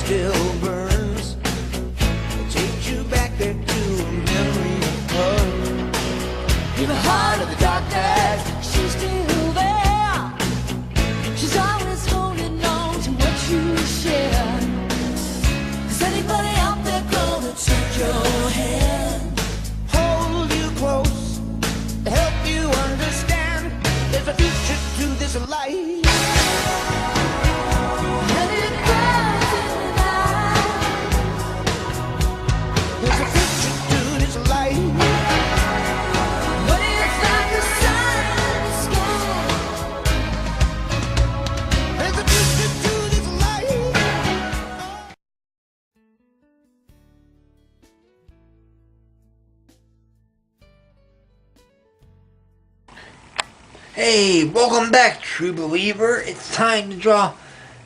still burns. It takes you back there to a memory of her. In the heart of the darkness, she's still there. She's always holding on to what you share. Is anybody out there gonna take your hand? Hold you close, help you understand. There's a future to this life. And it cries in the night. There's a future to this life. But it's like the sun in the sky. There's a future to this life. Hey, welcome back, true believer. It's time to draw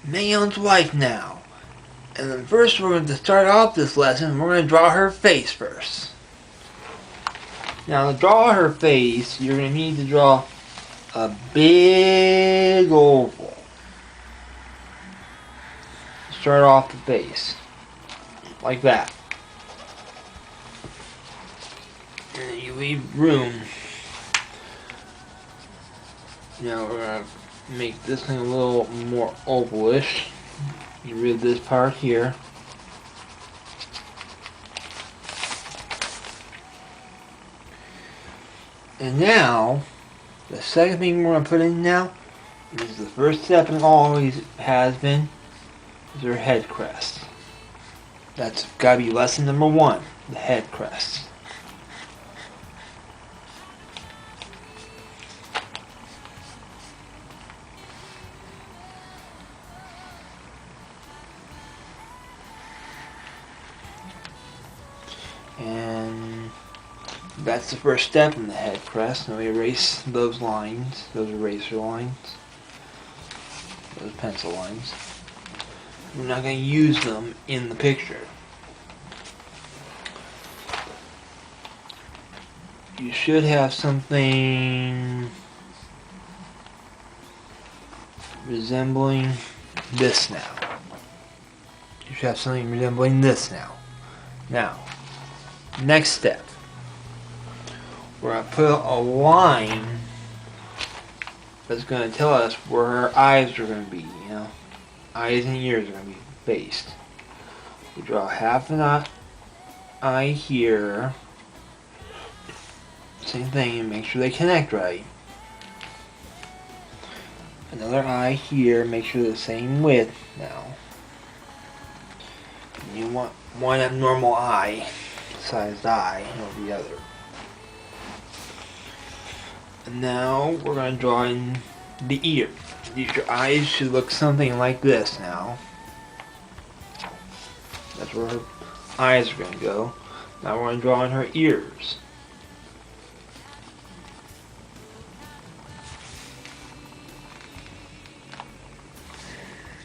Mayon's wife now. And then first we're going to start off this lesson, we're going to draw her face first. Now to draw her face, you're going to need to draw a big oval. Start off the face. Like that. And then you leave room. Now we're going to make this thing a little more ovalish. Get rid of this part here. And now, the second thing we're going to put in now is the first step, and always has been, is her head crest. That's got to be lesson number 1, the head crest. And that's the first step in the head crest. Now we erase those lines, those eraser lines, those pencil lines. We're not going to use them in the picture. You should have something resembling this now. You should have something resembling this now. Now, next step, we're going to put a line that's going to tell us where her eyes are going to be, you know. Eyes and ears are going to be based. We draw half an eye here. Same thing, and make sure they connect right. Another eye here, make sure they're the same width now. And you want one abnormal eye, sized eye, over the other. And now we're going to draw in the ear. Your eyes should look something like this now. That's where her eyes are going to go. Now we're going to draw in her ears.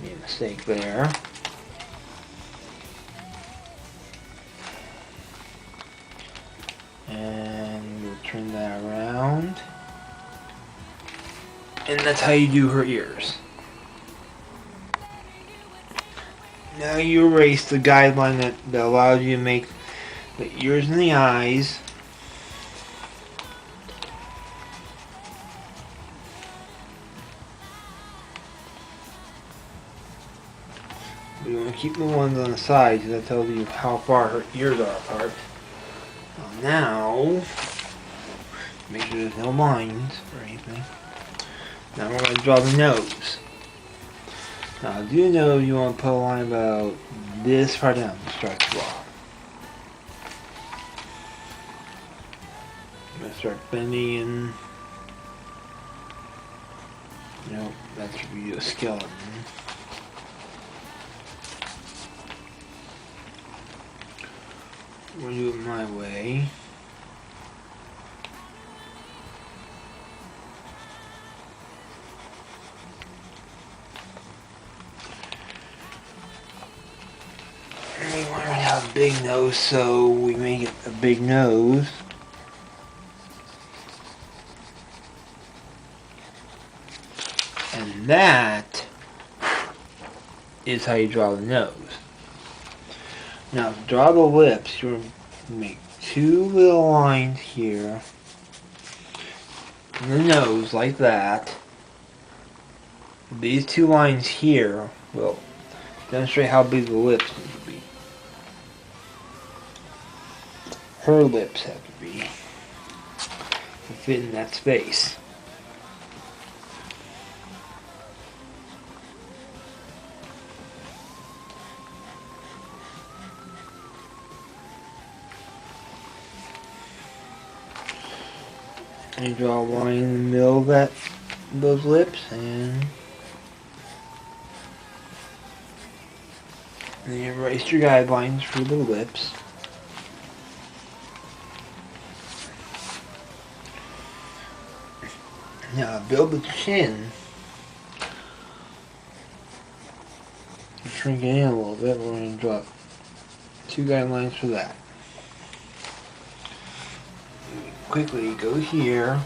Made a mistake there. And we'll turn that around. And that's how you do her ears. Now you erase the guideline that allows you to make the ears and the eyes. We want to keep the ones on the sides, because that tells you how far her ears are apart. Now, make sure there's no lines or anything. Now we're going to draw the nose. Now to do the nose, you want to put a line about this far down to start to draw. I'm going to start bending in. Nope, that should be a skeleton. I'm going to do it my way. We want to have a big nose, so we make it a big nose. And that is how you draw the nose. Now to draw the lips, you're going to make two little lines here. And the nose like that. These two lines here will demonstrate how big the lips need to be. Her lips have to be to fit in that space. And you draw a line in the middle of those lips, and then you erase your guidelines for the lips. Now build the chin. Shrink it in a little bit. We're going to draw two guidelines for that. Quickly go here.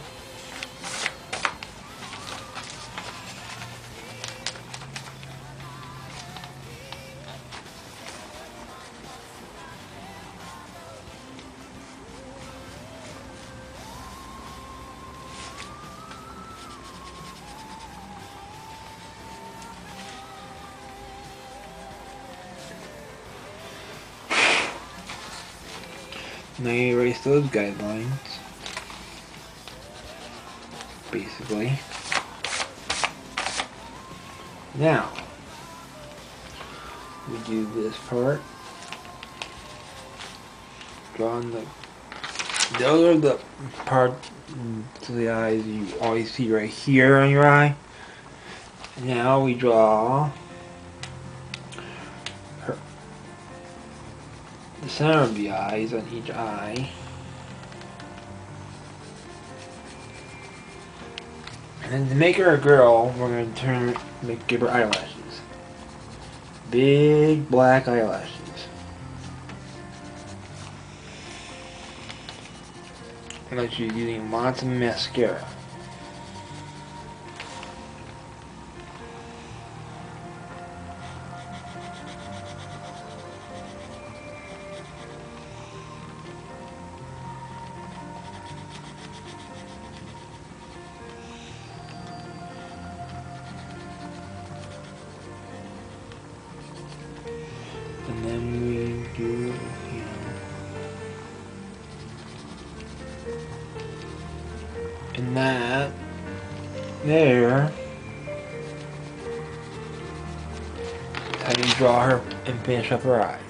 Now you erase those guidelines, basically. Now, we do this part. Drawing those are the parts to the eyes you always see right here on your eye. Now we draw the center of the eyes on each eye. And then to make her a girl, we're going to give her eyelashes. Big black eyelashes. And she's using lots of mascara. And then we do, and that there is how you draw her and finish up her eyes.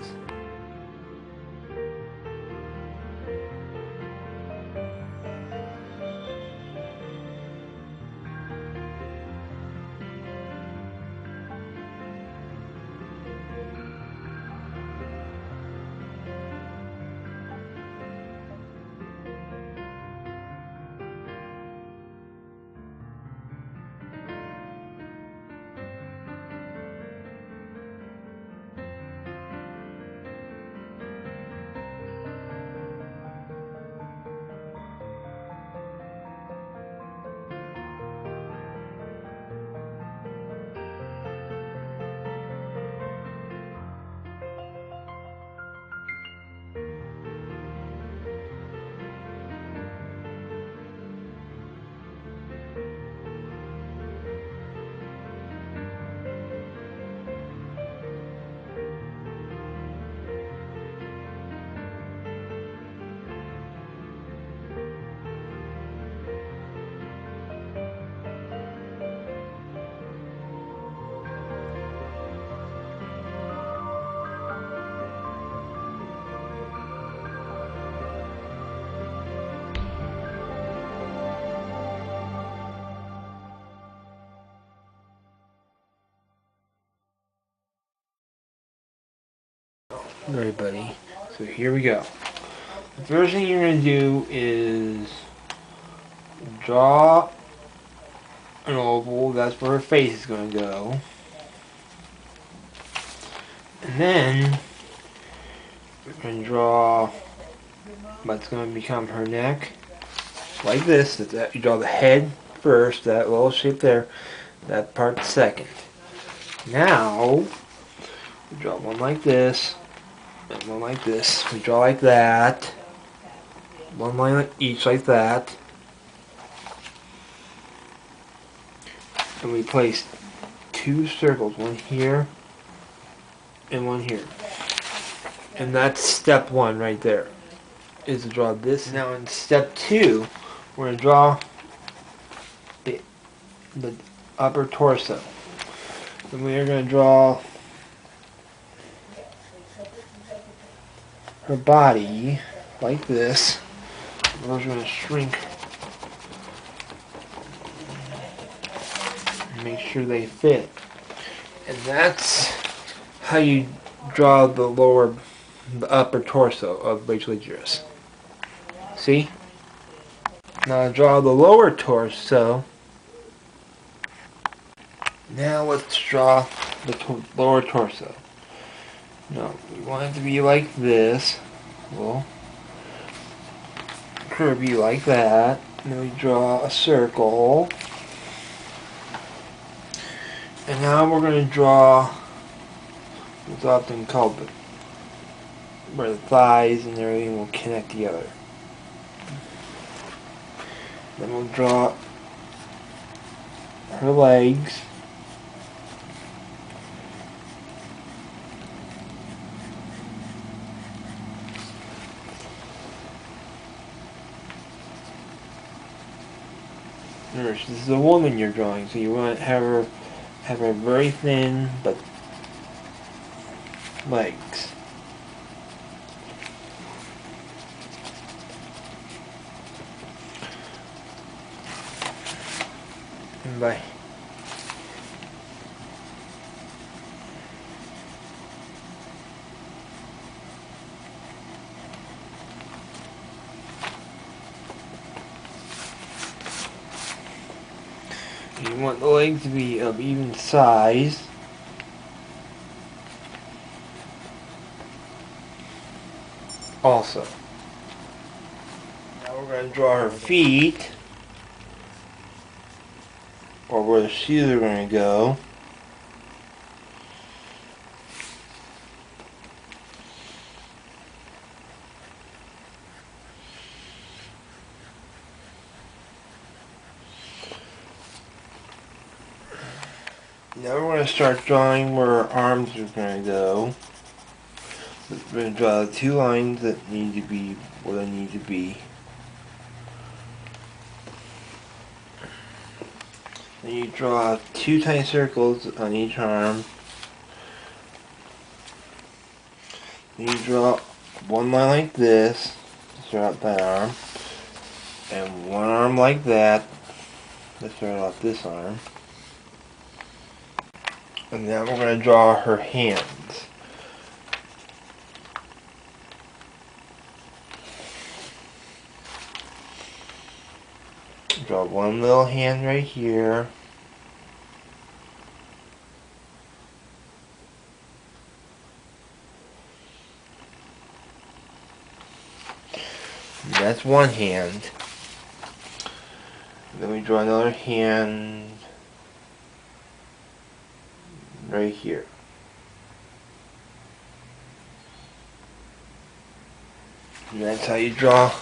Alright, buddy. So here we go. The first thing you're going to do is draw an oval. That's where her face is going to go. And then we're going to draw what's going to become her neck. Like this. You draw the head first, that little shape there. That part second. Now, we draw one like this. and one like this. We draw like that. One line each like that. And we place two circles, one here and one here. And that's step one right there, is to draw this. Now in step two, we're going to draw the upper torso. And we are going to draw her body like this. We're going to shrink and make sure they fit. And that's how you draw the upper torso of Rachel Idris. See? Now draw the lower torso. Now let's draw the lower torso. Now we want it to be like this. We'll curve you like that. And then we draw a circle. And now we're going to draw what's often called where the thighs and everything will connect together. Then we'll draw her legs. Remember, this is a woman you're drawing, so you want to have her very thin but legs. And by you want the legs to be of even size. Also, now we're going to draw her feet, or where the shoes are going to go. Now we're going to start drawing where our arms are going to go. We're going to draw the two lines that need to be where they need to be. Then you draw two tiny circles on each arm. Then you draw one line like this to start out that arm. And one arm like that to start out this arm. And now we're going to draw her hands. Draw one little hand right here. And that's one hand. Then we draw another hand right here. And that's how you draw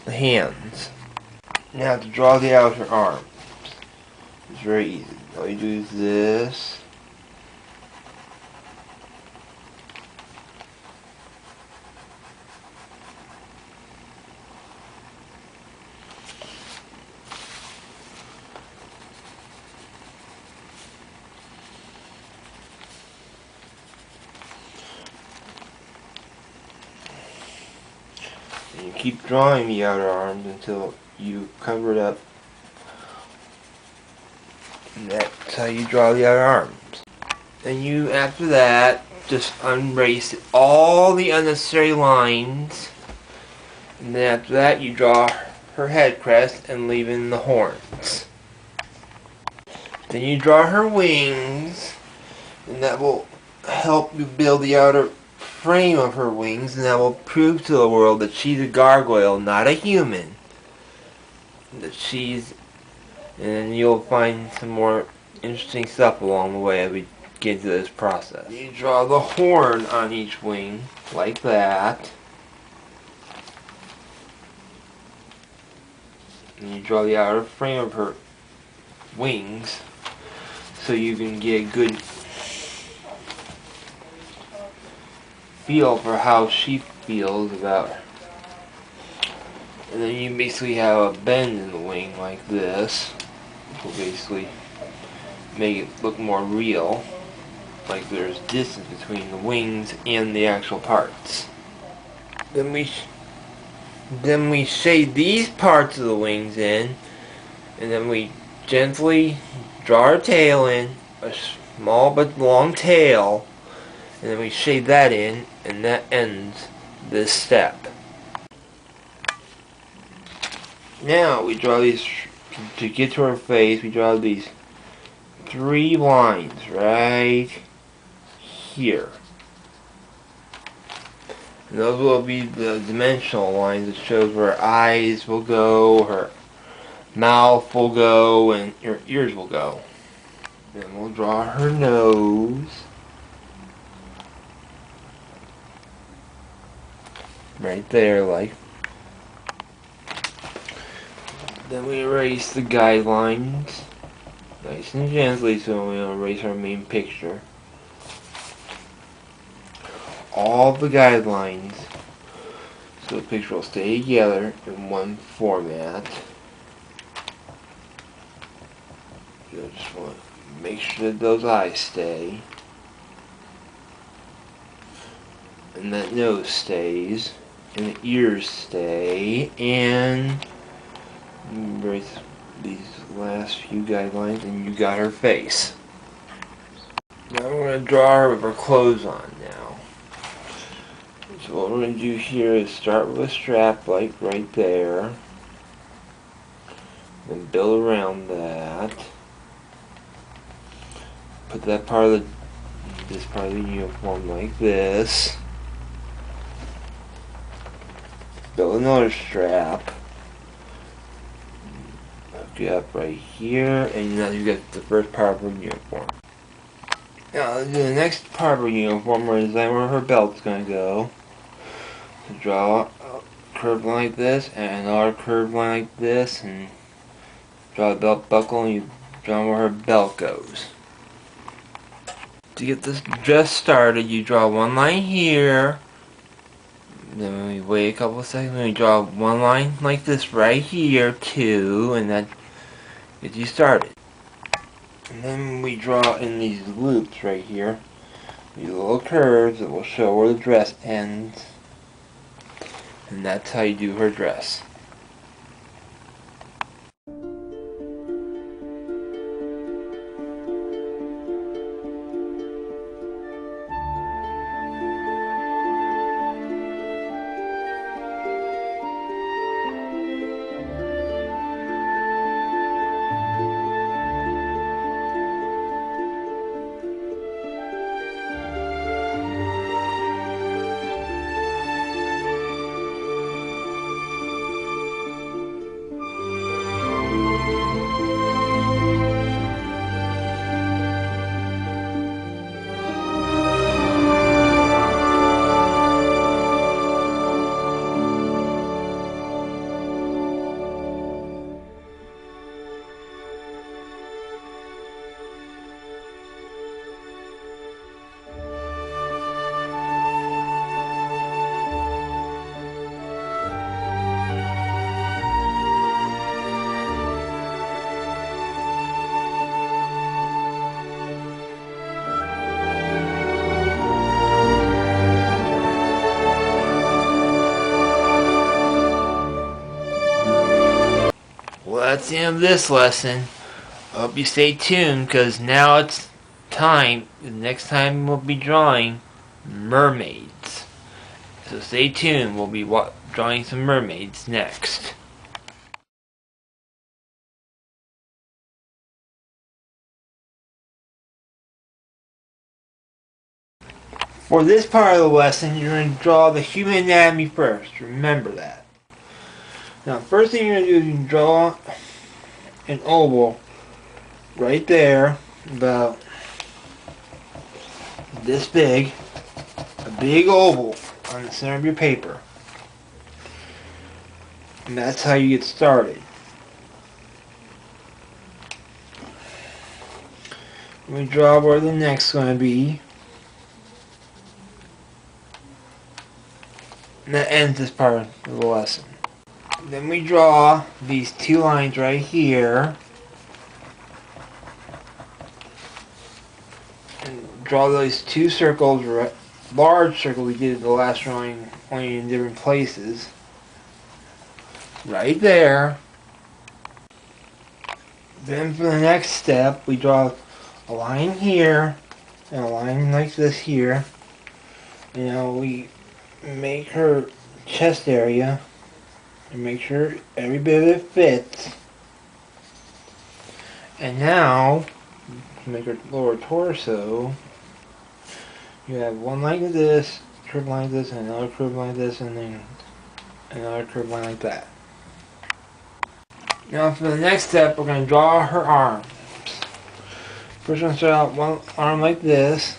the hands. Now to draw the outer arms, it's very easy. All you do is this. And you keep drawing the outer arms until you cover it up. And that's how you draw the outer arms. And you, after that, just erase all the unnecessary lines. And then after that, you draw her head crest and leave in the horns. Then you draw her wings, and that will help you build the outer frame of her wings, and that will prove to the world that she's a gargoyle, not a human. That she's, and you'll find some more interesting stuff along the way as we get into this process. You draw the horn on each wing, like that. And you draw the outer frame of her wings, so you can get a good feel for how she feels about her. And then you basically have a bend in the wing like this, which will basically make it look more real, like there's distance between the wings and the actual parts. Then we shade these parts of the wings in, and then we gently draw our tail in, a small but long tail, and then we shade that in, and that ends this step. Now we draw these, to get to her face, we draw these 3 lines right here. And those will be the dimensional lines that shows where her eyes will go, her mouth will go, and her ears will go. Then we'll draw her nose. Right there, like. Then we erase the guidelines. Nice and gently, so we erase our main picture. All the guidelines, so the picture will stay together in one format. You just want to make sure that those eyes stay, and that nose stays, and the ears stay, and erase these last few guidelines, and you got her face. Now we're going to draw her with her clothes on now. So what we're going to do here is start with a strap like right there, then build around that. Put that part of this part of the uniform like this. Build another strap. Hook it up right here, and now you get the first part of her uniform. Now let's do the next part of her uniform, where design where her belt's gonna go. So draw a curved line like this, and another curved line like this, and draw the belt buckle, and you draw where her belt goes. To get this dress started, you draw one line here. Then we wait a couple of seconds, we draw one line like this right here too, and that gets you started. And then we draw in these loops right here, these little curves that will show where the dress ends, and that's how you do her dress. Well, that's the end of this lesson. I hope you stay tuned, because now it's time. The next time we'll be drawing mermaids. So stay tuned. We'll be drawing some mermaids next. For this part of the lesson, you're going to draw the human anatomy first. Remember that. Now, first thing you're going to do is you can draw an oval right there, about this big, a big oval on the center of your paper. And that's how you get started. We draw where the neck's going to be. And that ends this part of the lesson. Then we draw these two lines right here. And draw those two circles, large circle we did in the last drawing, only in different places. Right there. Then for the next step, we draw a line here and a line like this here. You know, we make her chest area and make sure every bit of it fits. And now, to make her lower torso, you have one like this, curved line like this, and another curved line like this, and then another curved line like that. Now for the next step, we're going to draw her arms. First we're going to start out one arm like this,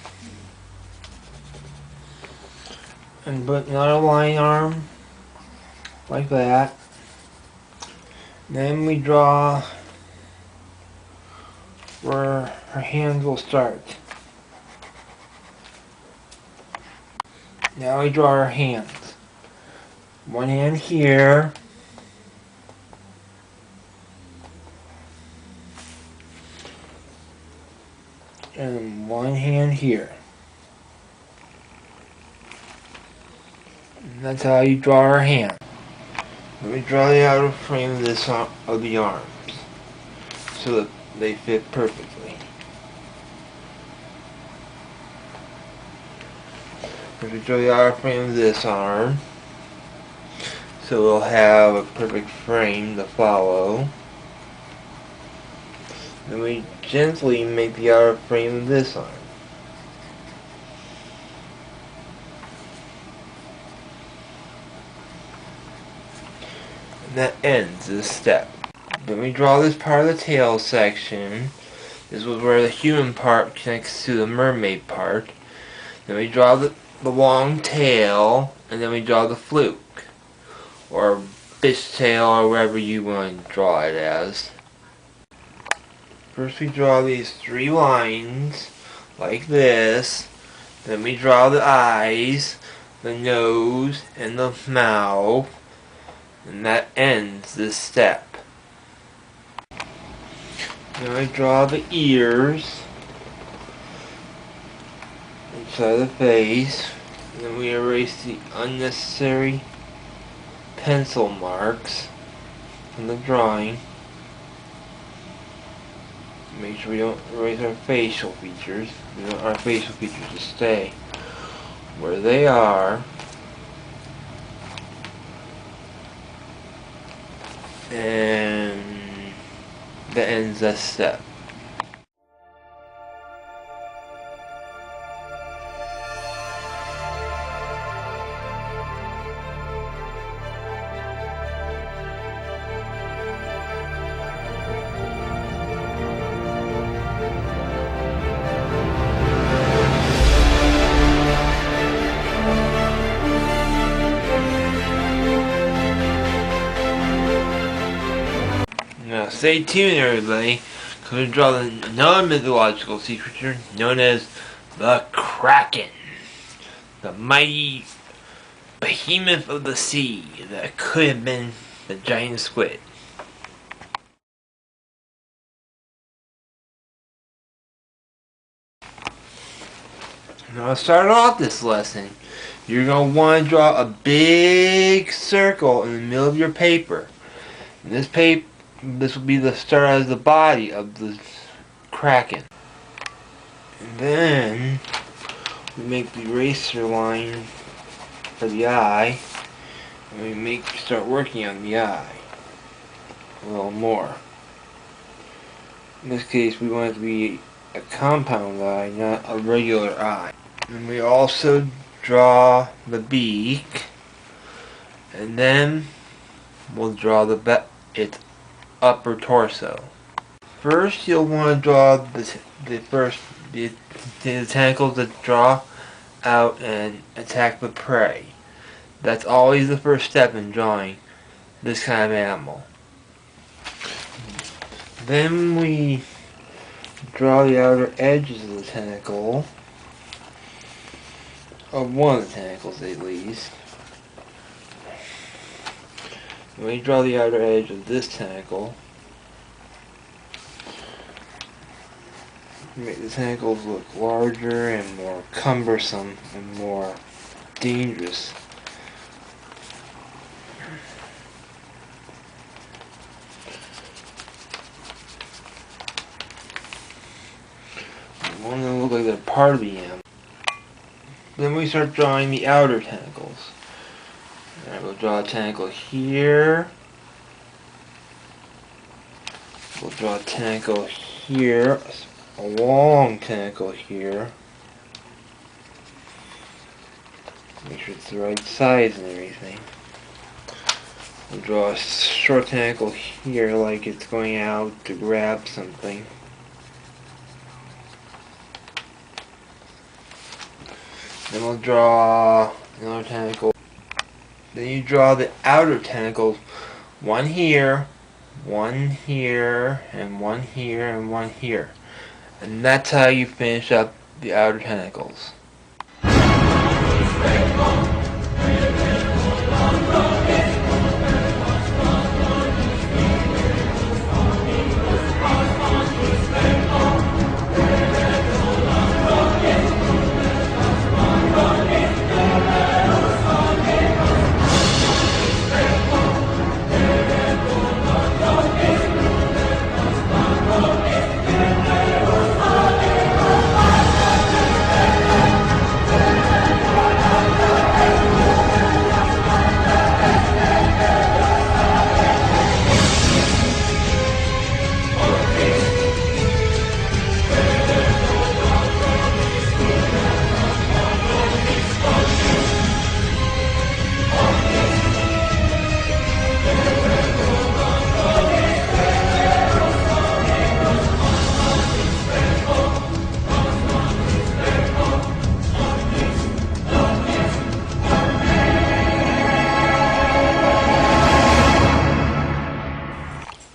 and put another line arm like that. Then we draw where her hands will start. Now we draw her hands. One hand here. And one hand here. And that's how you draw her hand. Then we draw the outer frame of this of the arms so that they fit perfectly. Then we draw the outer frame of this arm so we'll have a perfect frame to follow. Then we gently make the outer frame of this arm. And that ends this step. Then we draw this part of the tail section. This was where the human part connects to the mermaid part. Then we draw the long tail, and then we draw the fluke, or fishtail, or whatever you want to draw it as. First we draw these three lines, like this. Then we draw the eyes, the nose, and the mouth. And that ends this step. Then we draw the ears, inside the face. And then we erase the unnecessary pencil marks from the drawing. Make sure we don't erase our facial features. We want our facial features to stay where they are. And that ends that step. Now stay tuned everybody, because we draw another mythological sea creature known as the Kraken. The mighty behemoth of the sea that could have been the giant squid. Now to start off this lesson, you're going to want to draw a big circle in the middle of your paper. And this will be the start as the body of the Kraken. And then we make the eraser line for the eye, and we start working on the eye a little more. In this case, we want it to be a compound eye, not a regular eye. And we also draw the beak, and then we'll draw its upper torso. First, you'll want to draw the first the tentacles that draw out and attack the prey. That's always the first step in drawing this kind of animal. Then we draw the outer edges of the tentacle, of one of the tentacles at least. When we draw the outer edge of this tentacle, make the tentacles look larger and more cumbersome and more dangerous. I want them to look like they're part of the animal. Then we start drawing the outer tentacles. And we'll draw a tentacle here. We'll draw a tentacle here. A long tentacle here. Make sure it's the right size and everything. We'll draw a short tentacle here like it's going out to grab something. Then we'll draw another tentacle. Then you draw the outer tentacles, one here, and one here, and one here. And that's how you finish up the outer tentacles.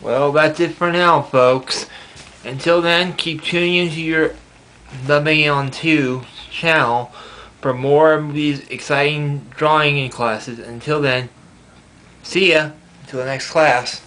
Well, that's it for now, folks. Until then, keep tuning into your The Bang On 2 channel for more of these exciting drawing classes. Until then, see ya. Until the next class.